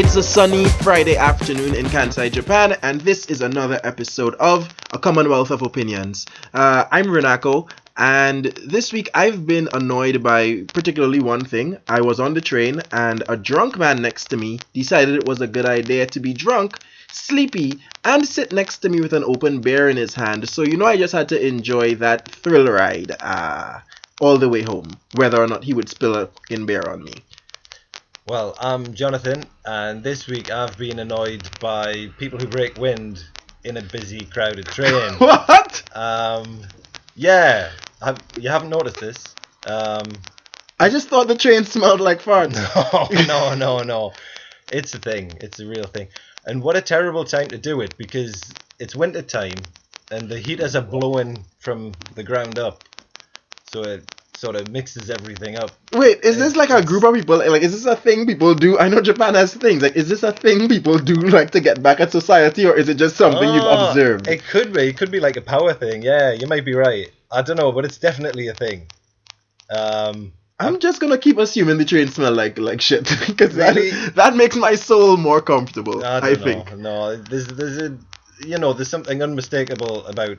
It's a sunny Friday afternoon in Kansai, Japan, and this is another episode of A Commonwealth of Opinions. I'm Renako, and this week I've been annoyed by particularly one thing. I was on the train, and a drunk man next to me decided it was a good idea to be drunk, sleepy, and sit next to me with an open beer in his hand. So I just had to enjoy that thrill ride all the way home, whether or not he would spill a fucking beer on me. Well, I'm Jonathan, and this week I've been annoyed by people who break wind in a busy, crowded train. What? Yeah, you haven't noticed this. I just thought the train smelled like farts. No. It's a thing. It's a real thing. And what a terrible time to do it, because it's winter time, and the heaters are blowing from the ground up, so it sort of mixes everything up. Wait, is this like a group of people? Like, is this a thing people do? I know Japan has things. Like, is this a thing people do, like, to get back at society, or is it just something you've observed? It could be. It could be like a power thing. Yeah, you might be right. I don't know, but it's definitely a thing. I'm just gonna keep assuming the train smell like shit, because really? that makes my soul more comfortable. I think. No, there's something unmistakable about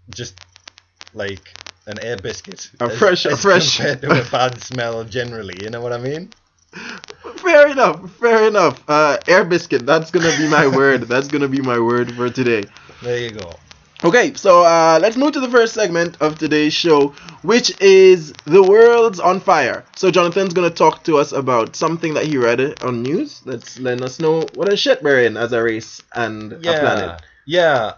just like an air biscuit. A fresh. Compared to a bad smell generally, you know what I mean? Fair enough. Air biscuit. That's gonna be my word. That's gonna be my word for today. There you go. Okay, so let's move to the first segment of today's show, which is The World's on Fire. So Jonathan's going to talk to us about something that he read on news. Let us know what a shit we're in as a race and a planet. Yeah,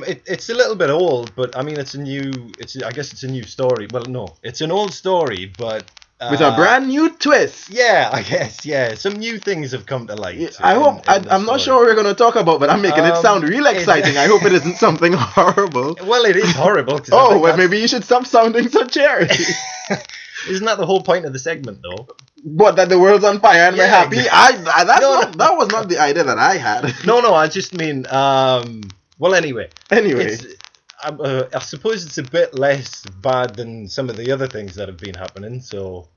it's a little bit old, but I mean I guess it's a new story. Well, no, it's an old story, but with a brand new twist. Yeah, I guess, yeah. Some new things have come to light. I'm not sure what we're going to talk about, but I'm making it sound real exciting. I hope it isn't something horrible. Well, it is horrible. Maybe you should stop sounding so cheery. Isn't that the whole point of the segment, though? What, that the world's on fire and we're happy? Exactly. That was not the idea that I had. No, I just mean, well, anyway. I suppose it's a bit less bad than some of the other things that have been happening, so...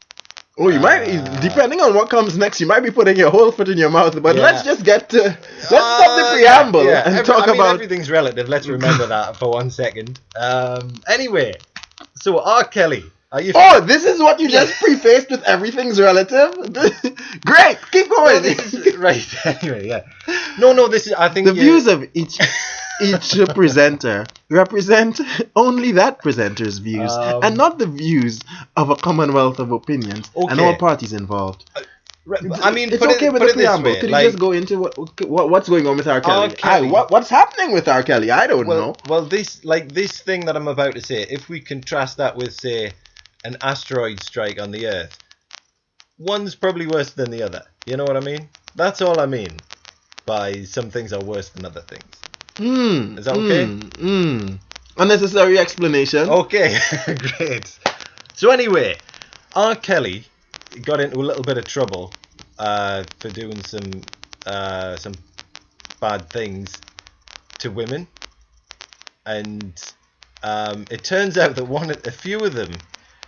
Oh, you might, depending on what comes next, you might be putting your whole foot in your mouth, but let's just get to... Let's stop the preamble and talk about... Everything's relative, let's remember that for 1 second. Anyway, so R. Kelly... this is what you just prefaced with everything's relative? Great, keep going! No, right, anyway, yeah. No, this is, I think... The views of each presenter represent only that presenter's views and not the views of a commonwealth of opinions and all parties involved. I mean, it's okay with the preamble. Could you just go into what's going on with R. Kelly? What's happening with R. Kelly? I don't know. Well, this thing that I'm about to say, if we contrast that with, say, an asteroid strike on the Earth, one's probably worse than the other. You know what I mean? That's all I mean by some things are worse than other things. Is that okay? Unnecessary explanation. Okay, great. So anyway, R. Kelly got into a little bit of trouble for doing some bad things to women, and it turns out that a few of them,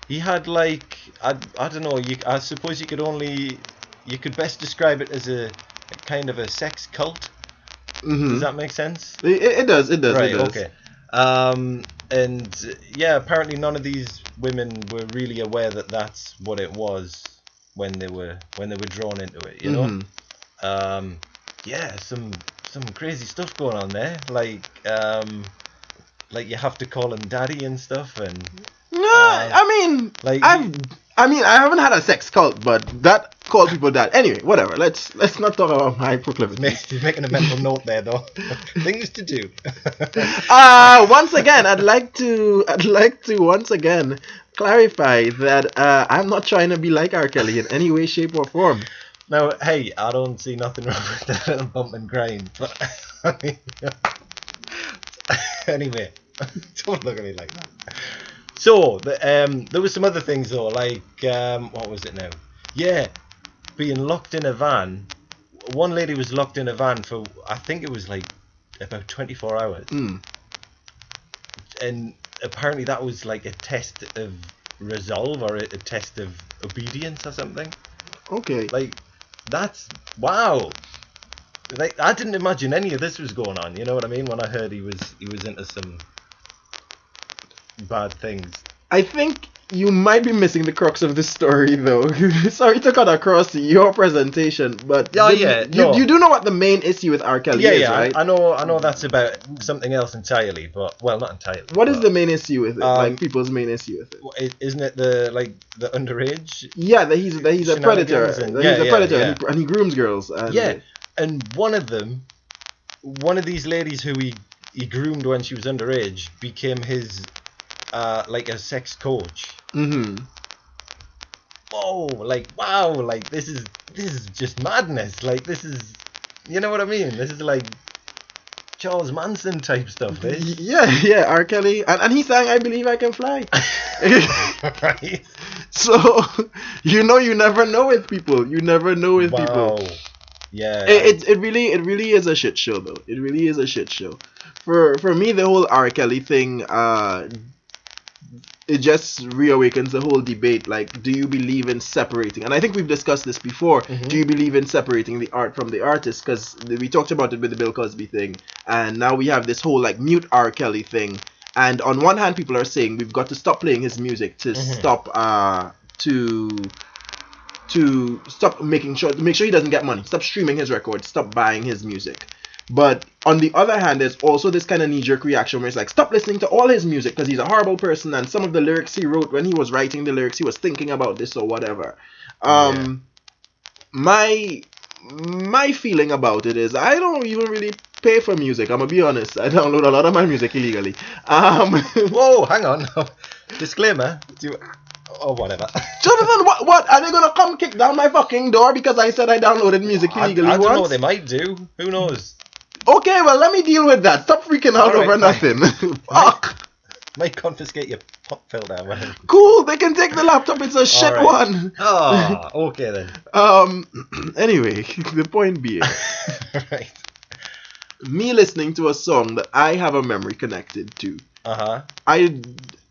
he had like I don't know. I suppose you could best describe it as a kind of a sex cult. Mm-hmm. Does that make sense? It does. Right. Okay. And yeah, apparently none of these women were really aware that that's what it was when they were drawn into it. You know. Yeah, some crazy stuff going on there. Like you have to call him daddy and stuff, and I haven't had a sex cult, but that called people dad. Anyway, whatever. Let's not talk about my proclivities. He's making a mental note there, though. Things to do. Once again, I'd like to once again clarify that I'm not trying to be like R. Kelly in any way, shape, or form. Now, hey, I don't see nothing wrong with that little bump and grind, but anyway, don't look at me like that. So, there were some other things though, like, what was it now? Yeah, being locked in a van. One lady was locked in a van for, I think it was like about 24 hours. And apparently that was like a test of resolve or a test of obedience or something. Okay. Like, That's wow. Like, I didn't imagine any of this was going on. You know what I mean? When I heard he was into some bad things. I think you might be missing the crux of the story, though. Sorry to cut across your presentation, but you do know what the main issue with R. Kelly is, right? I know that's about something else entirely, but well, not entirely. What is the main issue with it? Like people's main issue with it? Isn't it the underage? Yeah, that he's a predator. He's a predator, and he grooms girls. And and one of these ladies who he groomed when she was underage became his like a sex coach. Mm-hmm. Whoa, like wow, like this is just madness. Like this is, you know what I mean? This is like Charles Manson type stuff. This. Yeah, R. Kelly, and he sang "I Believe I Can Fly." Right. So you never know with people. You never know with people. Yeah. It really is a shit show, though. It really is a shit show. For me, the whole R. Kelly thing, it just reawakens the whole debate. Like, do you believe in separating? And I think we've discussed this before. Mm-hmm. Do you believe in separating the art from the artist? Because we talked about it with the Bill Cosby thing, and now we have this whole like mute R. Kelly thing. And on one hand, people are saying we've got to stop playing his music to stop to stop make sure he doesn't get money, stop streaming his records, stop buying his music. But on the other hand, there's also this kind of knee-jerk reaction where it's like, stop listening to all his music because he's a horrible person, and some of the lyrics he wrote when he was writing the lyrics, he was thinking about this or whatever. My feeling about it is I don't even really pay for music. I'm gonna be honest. I download a lot of my music illegally. Whoa, hang on. Disclaimer. Or whatever. Jonathan, what? Are they gonna come kick down my fucking door because I said I downloaded music illegally I don't once? know what they might do. Who knows? Okay, well, let me deal with that. Stop freaking out over nothing. Fuck. Might confiscate your pop filter. Cool, they can take the laptop. It's a shit one. Oh, okay then. Anyway, the point being, right. Me listening to a song that I have a memory connected to.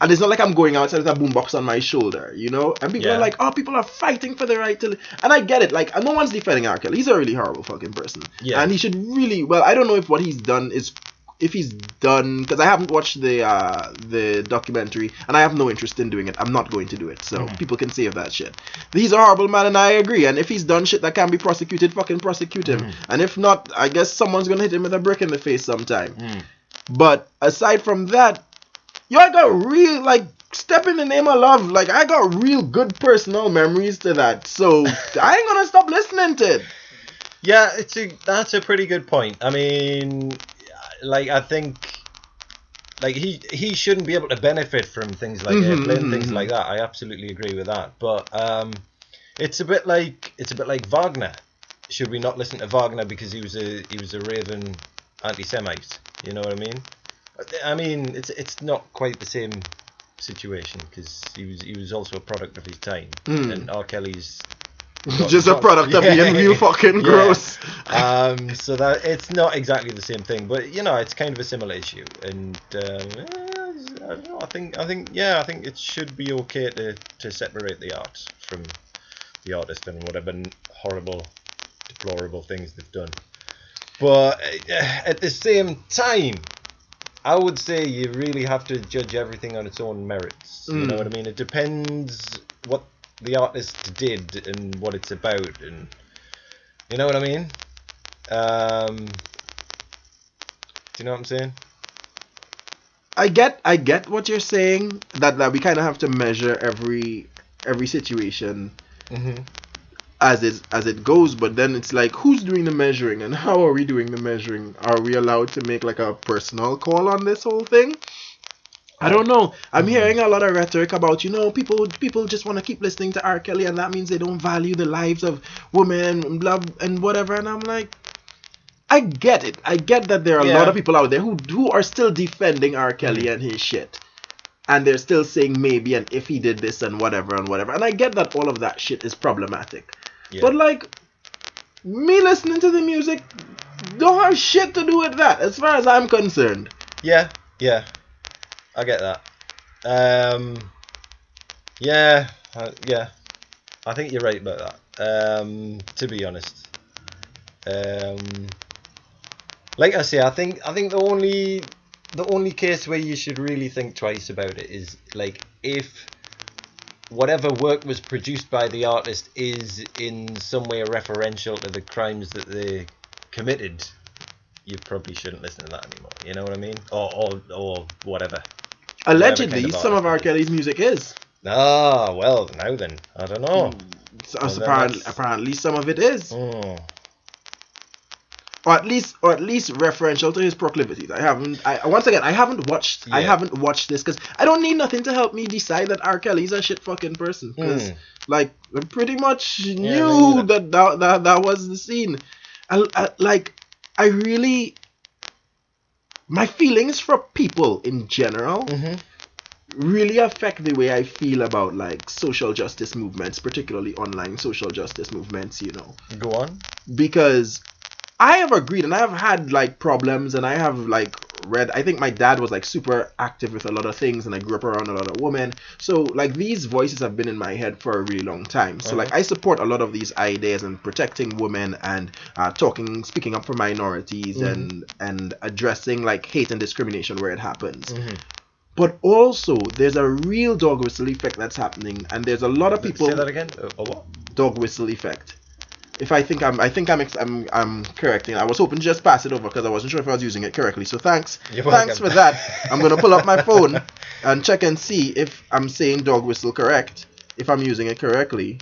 And it's not like I'm going outside with a boombox on my shoulder, you know? And people are like, oh, people are fighting for the right to... And I get it. Like, no one's defending R. Kelly. He's a really horrible fucking person. Yeah. And he should really... Well, I don't know if what he's done is... If he's done... Because I haven't watched the documentary, and I have no interest in doing it. I'm not going to do it. So people can say of that shit. He's a horrible man, and I agree. And if he's done shit that can be prosecuted, fucking prosecute him. And if not, I guess someone's going to hit him with a brick in the face sometime. But aside from that, I got real, like, step in the name of love. Like, I got real good personal memories to that. So, I ain't gonna stop listening to it. Yeah, that's a pretty good point. I mean, like, I think, like, he shouldn't be able to benefit from things like airplane, things like that. I absolutely agree with that. But, it's a bit like Wagner. Should we not listen to Wagner because he was a raving anti-Semite? You know what I mean? I mean, it's not quite the same situation because he was also a product of his time, and R. Kelly's just a product of being real fucking gross. So that it's not exactly the same thing, but it's kind of a similar issue, and I don't know. I think it should be okay to separate the art from the artist and whatever horrible, deplorable things they've done. But at the same time, I would say you really have to judge everything on its own merits. You know what I mean? It depends what the artist did and what it's about, and you know what I mean? Do you know what I'm saying? I get what you're saying. That we kind of have to measure every situation. As it goes, but then it's like, who's doing the measuring and how are we doing the measuring? Are we allowed to make like a personal call on this whole thing? I don't know. I'm hearing a lot of rhetoric about, people just want to keep listening to R. Kelly and that means they don't value the lives of women and blah and whatever, and I'm like, I get it. I get that there are a lot of people out there who are still defending R. Kelly and his shit. And they're still saying maybe and if he did this and whatever. And I get that all of that shit is problematic. Yeah. But like, me listening to the music don't have shit to do with that as far as I'm concerned. Yeah. I get that. I think you're right about To be honest. Like I say, I think the only case where you should really think twice about it is like if whatever work was produced by the artist is in some way referential to the crimes that they committed, you probably shouldn't listen to that anymore. You know what I mean? Or whatever. Allegedly, kind of some of R. artist it Kelly's music is. Ah, well, now then, I don't know. So Well, then apparently, some of it is. Oh. Or at least referential to his proclivities. I haven't watched Yeah. I haven't watched this because I don't need nothing to help me decide that R. Kelly's a shit fucking person. Because like I pretty much knew that was the scene. I really, my feelings for people in general really affect the way I feel about like social justice movements, particularly online social justice movements, you know. Go on. Because I have agreed and I have had like problems and I have like read, I think my dad was like super active with a lot of things and I grew up around a lot of women. So like these voices have been in my head for a really long time. So like I support a lot of these ideas and protecting women and speaking up for minorities and addressing like hate and discrimination where it happens. But also there's a real dog whistle effect that's happening and there's a lot of people. Say that again. A what? Dog whistle effect. If I think I'm correcting. I was hoping to just pass it over because I wasn't sure if I was using it correctly. So thanks for that. I'm gonna pull up my phone and check and see if I'm saying dog whistle correct. If I'm using it correctly.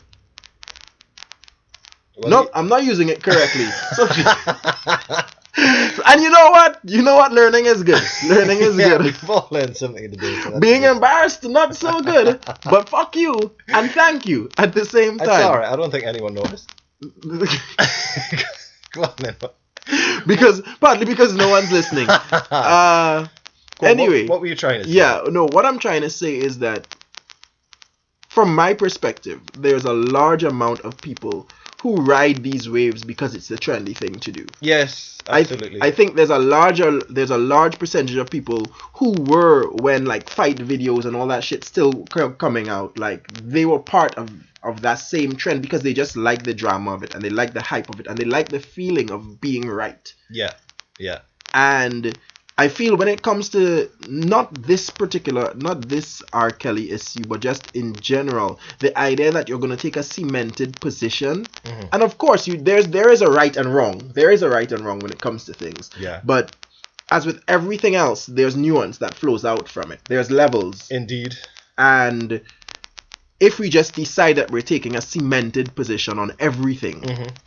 Well, nope, I'm not using it correctly. So, and you know what? Learning is good. Learning is good. We've all learned something today. So being embarrassed, not so good. But fuck you and thank you at the same time. It's alright. I don't think anyone noticed. Go on then. Partly because no one's listening. Anyway, what were you trying to say? Yeah, no, what I'm trying to say is that from my perspective, there's a large amount of people who ride these waves because it's the trendy thing to do. Yes, absolutely. I think there's a large percentage of people who were, when like fight videos and all that shit still coming out, like they were part of that same trend because they just like the drama of it and they like the hype of it and they like the feeling of being right. Yeah. And I feel when it comes to not this R. Kelly issue, but just in general, the idea that you're going to take a cemented position, and of course there is a right and wrong. There is a right and wrong when it comes to things. Yeah. But as with everything else, there's nuance that flows out from it. There's levels. Indeed. And if we just decide that we're taking a cemented position on everything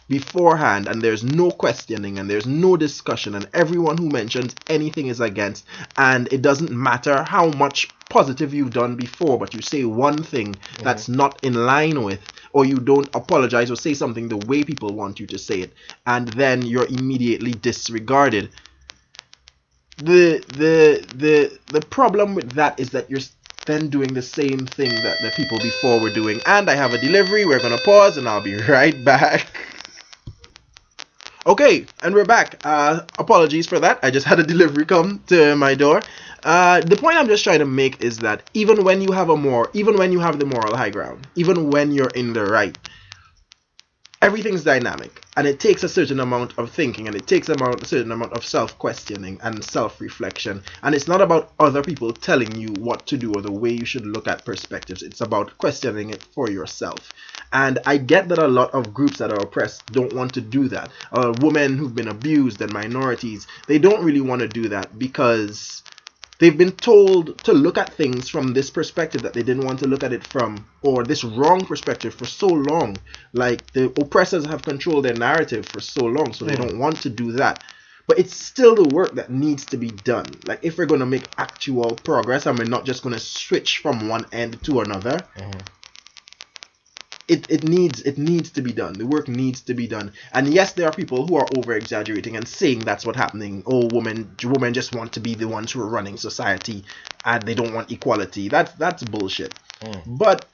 beforehand and there's no questioning and there's no discussion and everyone who mentions anything is against, and it doesn't matter how much positive you've done before, but you say one thing that's not in line with, or you don't apologize or say something the way people want you to say it, and then you're immediately disregarded. The problem with that is that you're then doing the same thing that the people before were doing. And I have a delivery. We're gonna pause and I'll be right back. Okay, and we're back. Apologies for that. I just had a delivery come to my door. The point I'm just trying to make is that even when you have the moral high ground, even when you're in the right, everything's dynamic, and it takes a certain amount of thinking, and it takes a certain amount of self-questioning and self-reflection, and it's not about other people telling you what to do or the way you should look at perspectives. It's about questioning it for yourself. And I get that a lot of groups that are oppressed don't want to do that. Women who've been abused and minorities, they don't really want to do that because they've been told to look at things from this perspective that they didn't want to look at it from, or this wrong perspective for so long. Like the oppressors have controlled their narrative for so long, so they don't want to do that. But it's still the work that needs to be done. Like if we're going to make actual progress and we're not just going to switch from one end to another, it needs to be done. The work needs to be done. And yes, there are people who are over exaggerating and saying that's what's happening. Oh, women just want to be the ones who are running society and they don't want equality. That's bullshit. But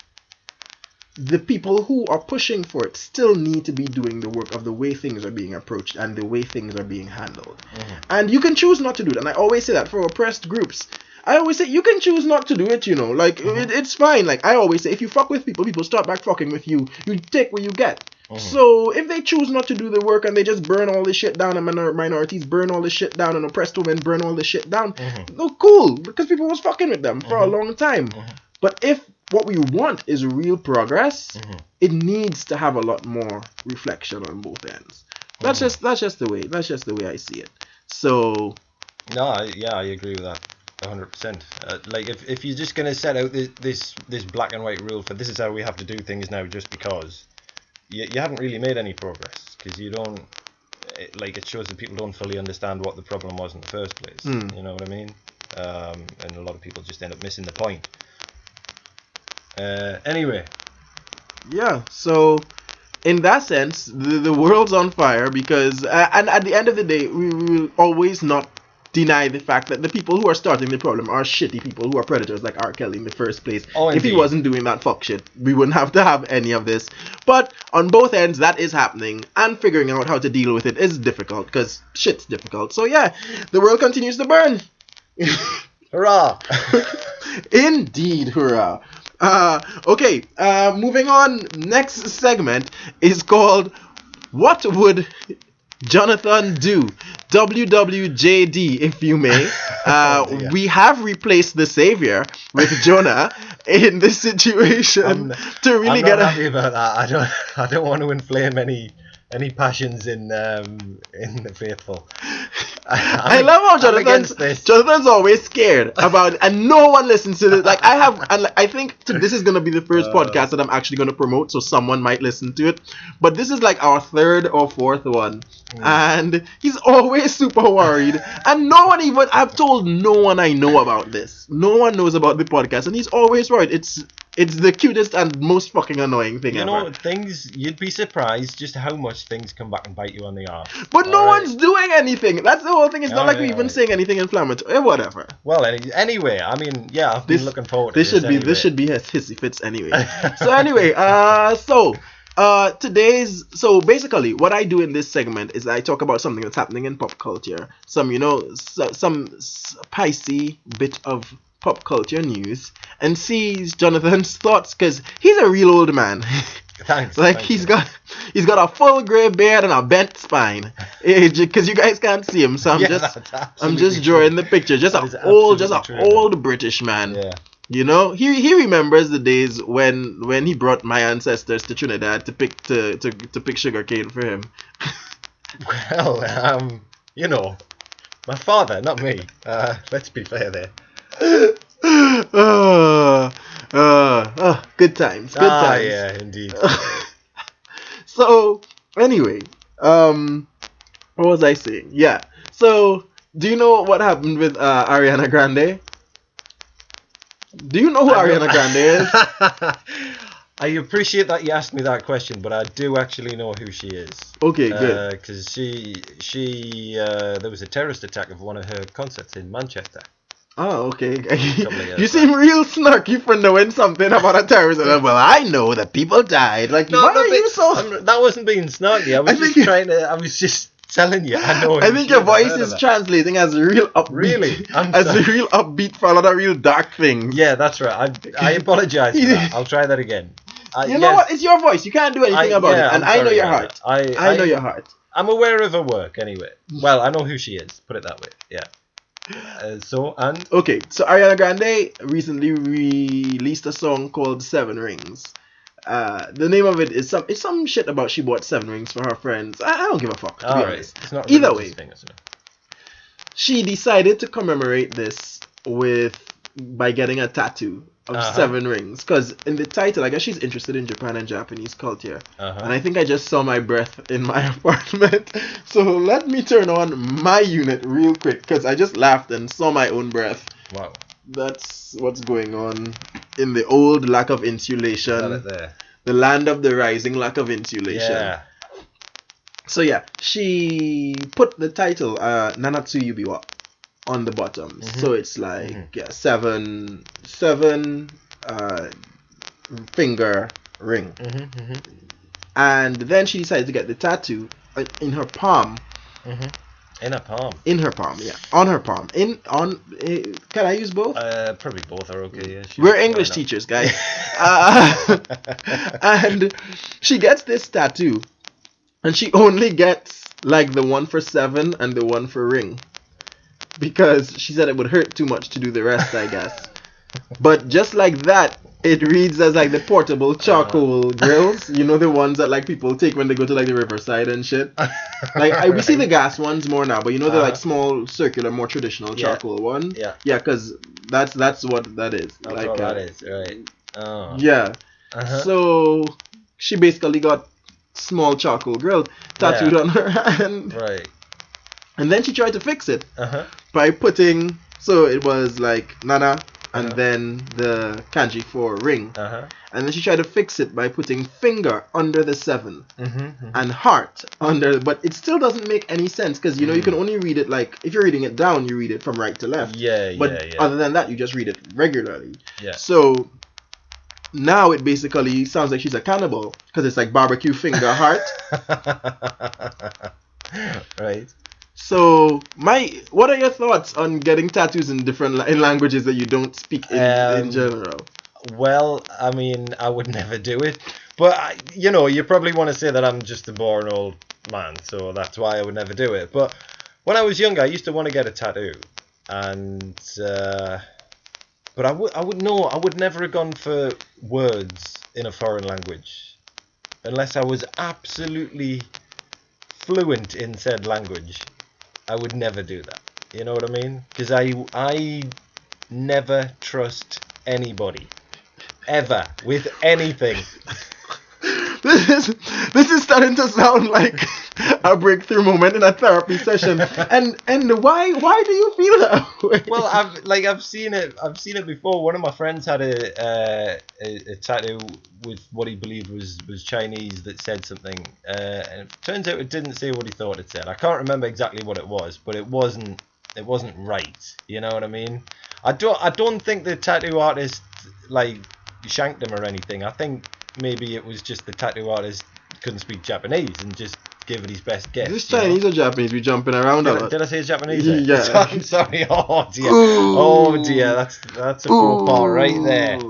the people who are pushing for it still need to be doing the work of the way things are being approached and the way things are being handled. And you can choose not to do it. And I always say that for oppressed groups. I always say you can choose not to do it, you know, like it's fine. Like I always say, if you fuck with people, people start back fucking with you. You take what you get. So if they choose not to do the work and they just burn all this shit down, and minorities burn all this shit down, and oppressed women burn all this shit down, no, cool, because people was fucking with them for a long time. But if what we want is real progress, it needs to have a lot more reflection on both ends. That's just the way I see it. So no, I agree with that 100%. Like if you're just gonna set out this black and white rule for this is how we have to do things now, just because you haven't really made any progress, because you don't it shows that people don't fully understand what the problem was in the first place. You know what I mean? And a lot of people just end up missing the point. Anyway. Yeah, so in that sense, the world's on fire because, and at the end of the day, we will always not deny the fact that the people who are starting the problem are shitty people who are predators like R. Kelly in the first place. Oh, if he wasn't doing that fuck shit, we wouldn't have to have any of this. But on both ends, that is happening, and figuring out how to deal with it is difficult because shit's difficult. So yeah, the world continues to burn. Hurrah! Indeed, hurrah. Okay, moving on. Next segment is called What Would Jonathan Do? WWJD, if you may. We have replaced the savior with Jona in this situation to really I'm not happy about that. I don't want to inflame any passions in the faithful. I love how Jonathan's always scared about it, and no one listens to it. Like I think this is gonna be the first podcast that I'm actually gonna promote, so someone might listen to it. But this is like our third or fourth one, and he's always super worried. And no one even I've told no one I know about this. No one knows about the podcast, and he's always worried. It's the cutest and most fucking annoying thing ever. You know, you'd be surprised just how much things come back and bite you on the arse. But no one's doing anything. That's the whole thing. It's not like we're even saying anything inflammatory. Whatever. Well, anyway, I mean, yeah, I've been looking forward to this. This should be his hissy fits anyway. So anyway, so basically what I do in this segment is I talk about something that's happening in pop culture. Some spicy bit of pop culture news, and sees Jonathan's thoughts, because he's a real old man. Thanks. He's got a full gray beard and a bent spine. Because you guys can't see him, so I'm just drawing the picture. Just an old British man. Yeah. You know, he remembers the days when he brought my ancestors to Trinidad to pick sugarcane for him. Well, you know, my father, not me. Let's be fair there. Good times. Yeah, indeed. So anyway, what was I saying? Yeah. So do you know what happened with Ariana Grande? Do you know who Ariana Grande is? I appreciate that you asked me that question, but I do actually know who she is. Okay, good. Because she there was a terrorist attack of one of her concerts in Manchester. Oh, okay. You seem real snarky for knowing something about a terrorist. Well, I know that people died. Like, no, why are you so... that wasn't being snarky. I was just telling you. I think your voice is translating as real upbeat. Really? A real upbeat for a lot of real dark things. Yeah, that's right. I apologize for that. I'll try that again. You know what? It's your voice. You can't do anything about it. And I know your heart. I know your heart. I'm aware of her work anyway. Well, I know who she is. Put it that way. Yeah. So Ariana Grande recently released a song called 7 Rings. The name of it is some shit about she bought 7 rings for her friends. I don't give a fuck, to be honest. It's not either way, she decided to commemorate this by getting a tattoo of 7 rings, because in the title, I guess she's interested in Japan and Japanese culture, and I think I just saw my breath in my apartment. So let me turn on my unit real quick, because I just laughed and saw my own breath. Wow. That's what's going on in the old lack of insulation. Got it there. The land of the rising lack of insulation. Yeah. So yeah, she put the title Nanatsu Yubiwa on the bottom. Mm-hmm. So it's like 7 finger ring. Mm-hmm, mm-hmm. And then she decided to get the tattoo in her palm. Mm-hmm. In a palm. In her palm, yeah. On her palm. Can I use both? Probably both are okay, yeah. Sure. We're English teachers, guys. And she gets this tattoo. And she only gets, like, the one for 7 and the one for ring. Because she said it would hurt too much to do the rest, I guess. But just like that, it reads as, like, the portable charcoal grills. You know, the ones that, like, people take when they go to, like, the riverside and shit. Like, we see the gas ones more now, but you know, they're, like, small, circular, more traditional charcoal ones? Yeah. Yeah, because that's what that is. That's like, what that is, right. Oh. Yeah. So, she basically got small charcoal grill tattooed on her hand. Right. And then she tried to fix it by putting, so it was like Nana and then the kanji for ring. And then she tried to fix it by putting finger under the 7 and heart under, but it still doesn't make any sense because, you know, you can only read it like, if you're reading it down, you read it from right to left. But other than that, you just read it regularly. So now it basically sounds like she's a cannibal because it's like barbecue finger heart. Right. So, what are your thoughts on getting tattoos in different languages that you don't speak in general? Well, I mean, I would never do it. But, you know, you probably want to say that I'm just a boring old man, so that's why I would never do it. But when I was younger, I used to want to get a tattoo. And, but I would never have gone for words in a foreign language. Unless I was absolutely fluent in said language. I would never do that. You know what I mean? Because I never trust anybody. Ever. With anything. This is starting to sound like a breakthrough moment in a therapy session. And why do you feel that way? Well, I've seen it before. One of my friends had a tattoo with what he believed was Chinese that said something, and it turns out it didn't say what he thought it said. I can't remember exactly what it was, but it wasn't right. You know what I mean? I don't think the tattoo artist like shanked him or anything. I think maybe it was just the tattoo artist couldn't speak Japanese and just gave it his best guess. This Chinese or Japanese be jumping around a lot. Did I say Japanese? Yeah. I'm sorry. Oh dear. Ooh. Oh dear. That's a faux pas right there.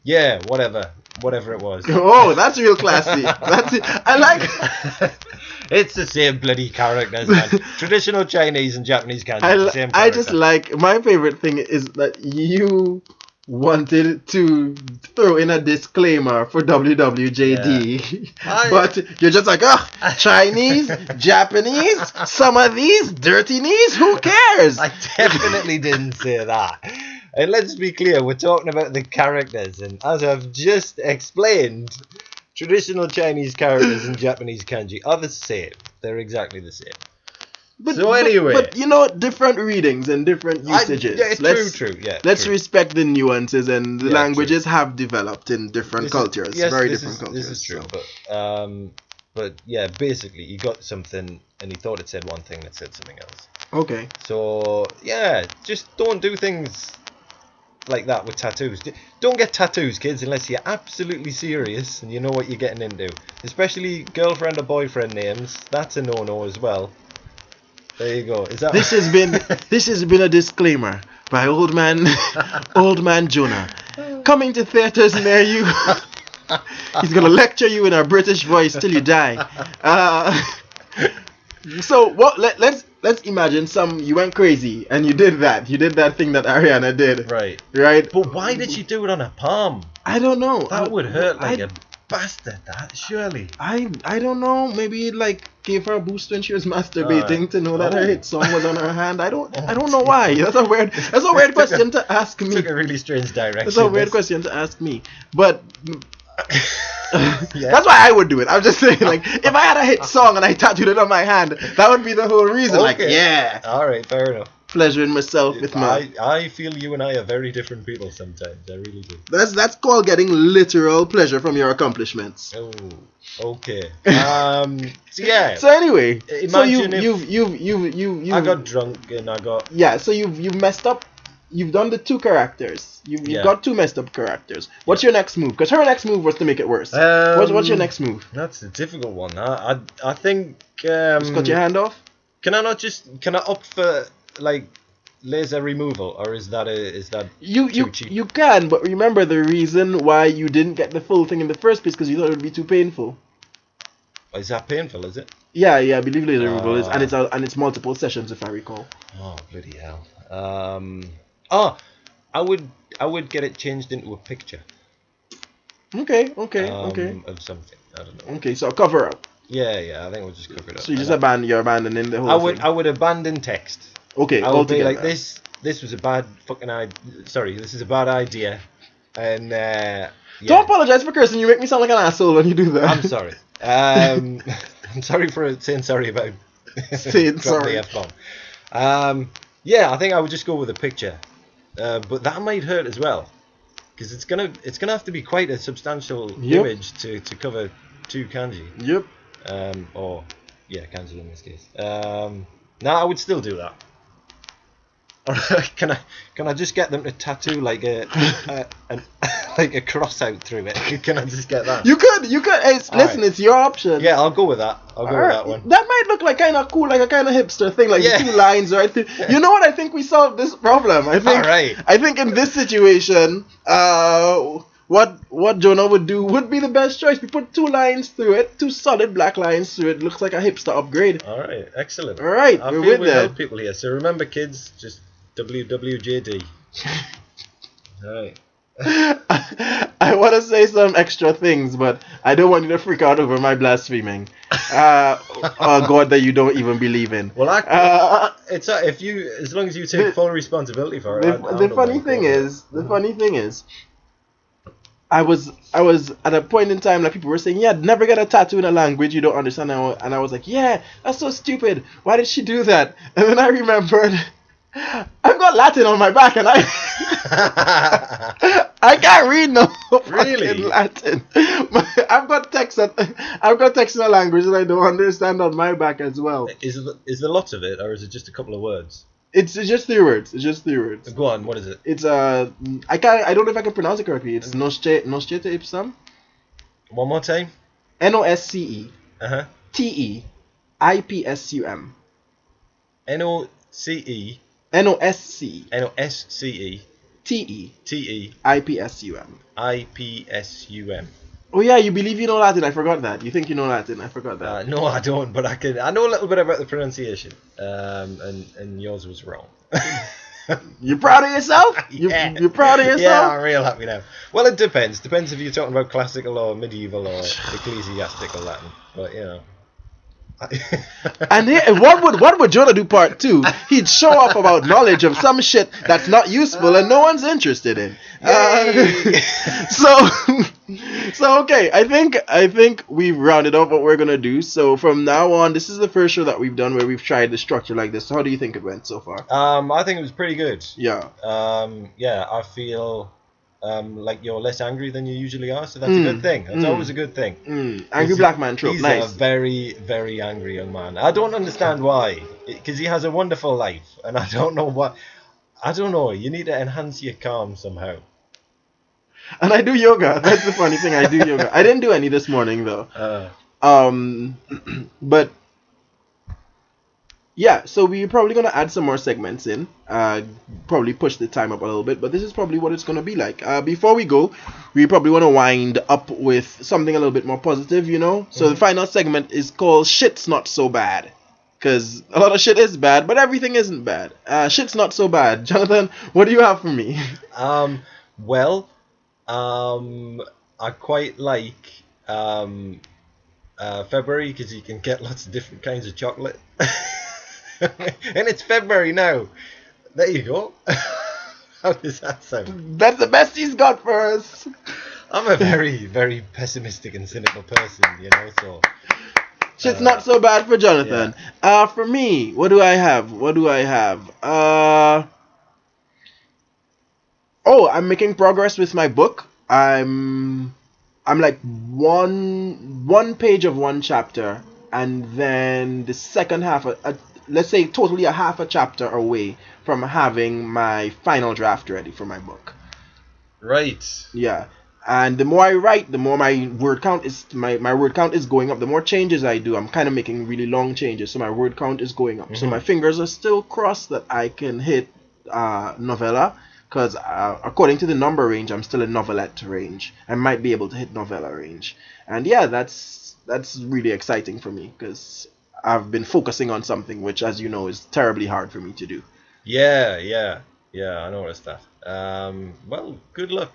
Yeah. Whatever it was. Oh, that's real classy. That's it. I like. It's the same bloody characters, man. Traditional Chinese and Japanese kanji. The same character. I just like, my favorite thing is that you wanted to throw in a disclaimer for WWJD, but you're just like, Chinese, Japanese, some of these dirty knees, who cares? I definitely didn't say that. And let's be clear, we're talking about the characters, and as I've just explained, traditional Chinese characters and Japanese kanji are the same. They're exactly the same. But you know, different readings and different usages. True. Yeah. Let's respect the nuances, and the languages have developed in different cultures. Different cultures. This is true. So. But yeah, basically, he got something and he thought it said one thing that said something else. Okay. So yeah, just don't do things like that with tattoos. Don't get tattoos, kids, unless you're absolutely serious and you know what you're getting into. Especially girlfriend or boyfriend names. That's a no-no as well. There you go. This has been a disclaimer by old man Jona. Coming to theaters near you. He's gonna lecture you in a British voice till you die. So what? Let's imagine you went crazy and you did that thing that Ariana did. Right. But why did she do it on her palm? I don't know. That would hurt like a bastard. That surely. I don't know. Maybe it like gave her a boost when she was masturbating to know that her hit song was on her hand. I don't know why. That's a weird question to ask me. Took a really strange direction. That's a weird question to ask me. But that's why I would do it. I'm just saying, like, if I had a hit song and I tattooed it on my hand, that would be the whole reason. Okay. Like, yeah. All right, fair enough. Pleasuring myself with my. I feel you and I are very different people sometimes. I really do. That's called getting literal pleasure from your accomplishments. Oh, okay. So yeah. So anyway, imagine you I got drunk and I got. Yeah. So you've messed up. You've done the 2 characters. You've got 2 messed up characters. What's your next move? Because her next move was to make it worse. What's your next move? That's a difficult one. I think. Just cut your hand off. Can I opt for like laser removal, or is that too cheap? You can, but remember the reason why you didn't get the full thing in the first place because you thought it would be too painful. Oh, is that painful? Is it? Yeah, I believe laser removal is, and it's multiple sessions if I recall. Oh bloody hell! I would get it changed into a picture. Okay. Of something, I don't know. Okay, so a cover up. Yeah, I think we'll just cover it up. So you're abandoning the whole thing. I would abandon text. Okay, I would be altogether. like, this was a bad fucking sorry, this is a bad idea, and Don't apologize for cursing. You make me sound like an asshole when you do that. I'm sorry. I'm sorry for saying sorry about saying sorry. The F-bomb. Yeah, I think I would just go with a picture, but that might hurt as well, because it's gonna have to be quite a substantial image to cover 2 kanji. Yep. Or kanji in this case. No, I would still do that. Can I just get them to tattoo like a like a cross out through it? Can I just get that? You could. Hey, listen, right. It's your option. Yeah, I'll go with that. I'll go with that one. That might look like kind of cool, like a kind of hipster thing, like the 2 lines, right? You know what? I think we solved this problem. I think. All right. I think in this situation, what Jona would do would be the best choice. We put 2 lines through it, 2 solid black lines through it. Looks like a hipster upgrade. All right, excellent. All right, I feel we help people here. So remember, kids, just WWJD. All right. I want to say some extra things, but I don't want you to freak out over my blaspheming. Oh God, that you don't even believe in. Well, it's as long as you take full responsibility for it. The funny thing is, I was at a point in time like people were saying, yeah, never get a tattoo in a language you don't understand, and I was like, yeah, that's so stupid. Why did she do that? And then I remembered, I've got Latin on my back, and I can't read no fucking Latin. I've got text in a language that I don't understand on my back as well. Is there lots of it, or is it just a couple of words? It's just 3 words. Go on. What is it? It's I don't know if I can pronounce it correctly. It's noscete ipsum. One more time. NOSCE. TEIPSUM. NOCE. NOSCE. NOSCE. TEIPSUM. IPSUM. Oh yeah, you believe you know Latin? I forgot that. You think you know Latin? I forgot that. No, I don't. But I know a little bit about the pronunciation. And yours was wrong. You proud of yourself? Yeah. You proud of yourself? Yeah, I'm real happy now. Well, it depends. Depends if you're talking about classical or medieval or ecclesiastical Latin. But you know. And what would Jona do part 2? He'd show off about knowledge of some shit that's not useful and no one's interested in. So okay, I think we've rounded up what we're gonna do. So from now on, this is the first show that we've done where we've tried the structure like this. So how do you think it went so far? I think it was pretty good. Yeah. I feel like you're less angry than you usually are, so that's a good thing. That's always a good thing. Angry black man trope. He's nice. a very, very angry young man. I don't understand why, because he has a wonderful life, and I don't know what. I don't know. You need to enhance your calm somehow. And I do yoga. That's the funny thing. I do yoga. I didn't do any this morning though. But yeah, so we're probably gonna add some more segments in. Probably push the time up a little bit, but this is probably what it's gonna be like. Before we go, we probably want to wind up with something a little bit more positive, you know. So the final segment is called "Shit's Not So Bad," because a lot of shit is bad, but everything isn't bad. Shit's not so bad. Jonathan, what do you have for me? I quite like February because you can get lots of different kinds of chocolate. And it's February now. There you go. How does that sound? That's the best he's got for us. I'm a very, very pessimistic and cynical person, you know, so... Shit's not so bad for Jonathan. Yeah. For me, what do I have? I'm making progress with my book. I'm like one page of one chapter, and then the second half, let's say totally a half a chapter away from having my final draft ready for my book. Right. Yeah. And the more I write, the more my word count is going up. The more changes I do, I'm kind of making really long changes, so my word count is going up. So my fingers are still crossed that I can hit novella, because according to the number range, I'm still in novelette range. I might be able to hit novella range, and yeah, that's really exciting for me because I've been focusing on something which, as you know, is terribly hard for me to do. Yeah, I noticed that. Well, good luck.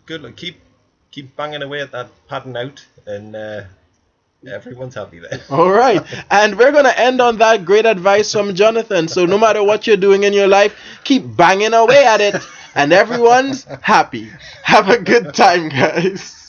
Good luck. Keep banging away at that pattern out, and everyone's happy then. All right, and we're gonna end on that great advice from Jonathan. So no matter what you're doing in your life, keep banging away at it, and everyone's happy. Have a good time, guys.